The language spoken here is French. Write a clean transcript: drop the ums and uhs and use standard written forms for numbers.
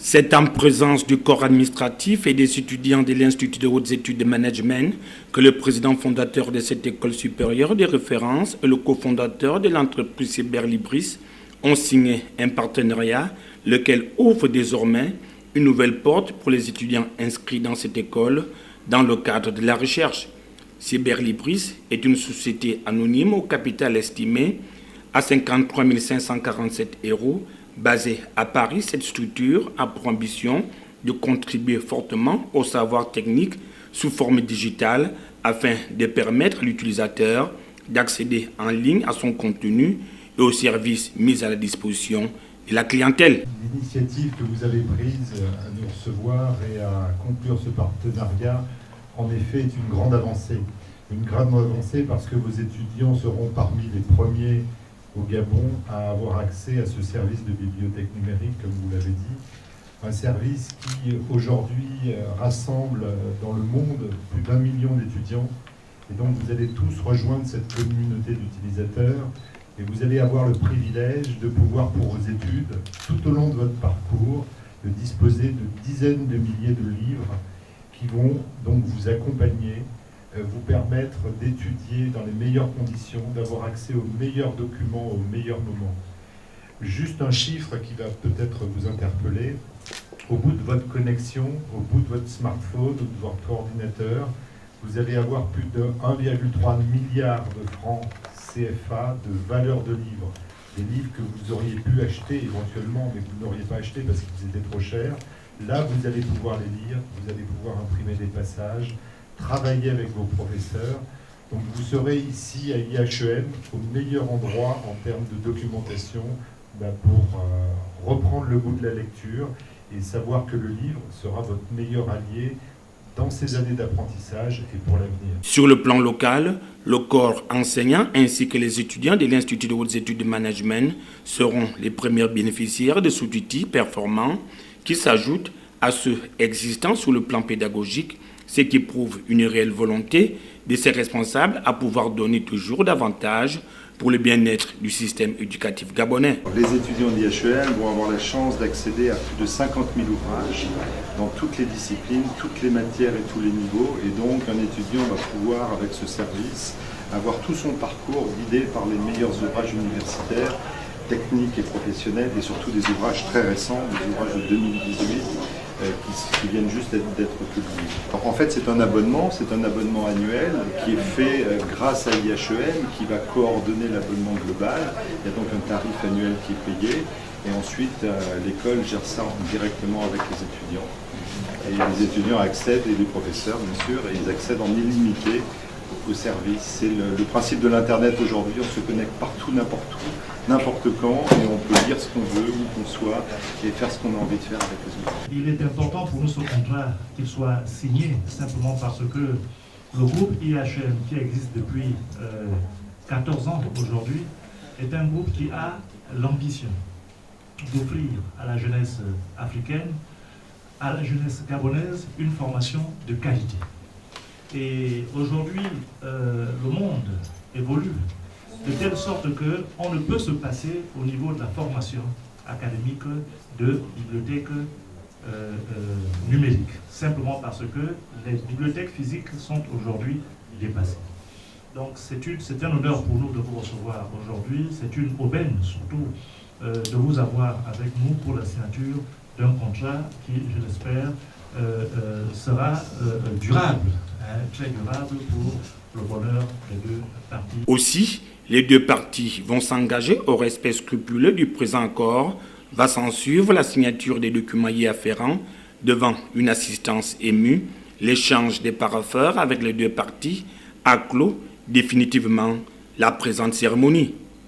C'est en présence du corps administratif et des étudiants de l'Institut de hautes études de management que le président fondateur de cette école supérieure de référence et le cofondateur de l'entreprise Cyberlibris ont signé un partenariat, lequel ouvre désormais une nouvelle porte pour les étudiants inscrits dans cette école dans le cadre de la recherche. Cyberlibris est une société anonyme au capital estimé à 53 547 €. Basée à Paris, cette structure a pour ambition de contribuer fortement au savoir technique sous forme digitale afin de permettre à l'utilisateur d'accéder en ligne à son contenu et aux services mis à la disposition de la clientèle. L'initiative que vous avez prise à nous recevoir et à conclure ce partenariat, en effet, est une grande avancée. Une grande avancée parce que vos étudiants seront parmi les premiers au Gabon à avoir accès à ce service de bibliothèque numérique, comme vous l'avez dit. Un service qui, aujourd'hui, rassemble dans le monde plus d'1 million d'étudiants. Et donc, vous allez tous rejoindre cette communauté d'utilisateurs et vous allez avoir le privilège de pouvoir, pour vos études, tout au long de votre parcours, de disposer de dizaines de milliers de livres qui vont donc vous accompagner, vous permettre d'étudier dans les meilleures conditions, d'avoir accès aux meilleurs documents au meilleur moment. Juste un chiffre qui va peut-être vous interpeller. Au bout de votre connexion, au bout de votre smartphone ou de votre ordinateur, vous allez avoir plus de 1,3 milliard de francs CFA de valeur de livres. Des livres que vous auriez pu acheter éventuellement, mais que vous n'auriez pas acheté parce qu'ils étaient trop chers. Là, vous allez pouvoir les lire, vous allez pouvoir imprimer des passages, travailler avec vos professeurs. Donc vous serez ici à IHEM au meilleur endroit en termes de documentation pour reprendre le goût de la lecture et savoir que le livre sera votre meilleur allié dans ces années d'apprentissage et pour l'avenir. Sur le plan local, le corps enseignant ainsi que les étudiants de l'Institut de hautes études de management seront les premiers bénéficiaires de cet outil performant qui s'ajoute à ceux existants sur le plan pédagogique, ce qui prouve une réelle volonté de ces responsables à pouvoir donner toujours davantage pour le bien-être du système éducatif gabonais. Les étudiants d'IHEM vont avoir la chance d'accéder à plus de 50 000 ouvrages dans toutes les disciplines, toutes les matières et tous les niveaux. Et donc un étudiant va pouvoir, avec ce service, avoir tout son parcours guidé par les meilleurs ouvrages universitaires, techniques et professionnels, et surtout des ouvrages très récents, des ouvrages de 2018, qui viennent juste d'être publiés. Alors, en fait, c'est un abonnement annuel qui est fait grâce à l'IHEM, qui va coordonner l'abonnement global. Il y a donc un tarif annuel qui est payé, et ensuite l'école gère ça directement avec les étudiants. Et les étudiants accèdent, et les professeurs bien sûr, et ils accèdent en illimité au service. C'est le principe de l'Internet aujourd'hui, on se connecte partout, n'importe où, n'importe quand, et on peut lire ce qu'on veut, où qu'on soit, et faire ce qu'on a envie de faire avec les outils. Il est important pour nous ce contrat qu'il soit signé, simplement parce que le groupe IHM, qui existe depuis 14 ans aujourd'hui, est un groupe qui a l'ambition d'offrir à la jeunesse africaine, à la jeunesse gabonaise, une formation de qualité. Et aujourd'hui, le monde évolue de telle sorte qu'on ne peut se passer au niveau de la formation académique de bibliothèques numériques, simplement parce que les bibliothèques physiques sont aujourd'hui dépassées. Donc c'est un honneur pour nous de vous recevoir aujourd'hui, c'est une aubaine surtout de vous avoir avec nous pour la signature d'un contrat qui, je l'espère, sera durable, très durable pour le bonheur des deux parties. Aussi, les deux parties vont s'engager au respect scrupuleux du présent accord, va s'en suivre la signature des documents y afférents devant une assistance émue. L'échange des parapheurs avec les deux parties a clos définitivement la présente cérémonie.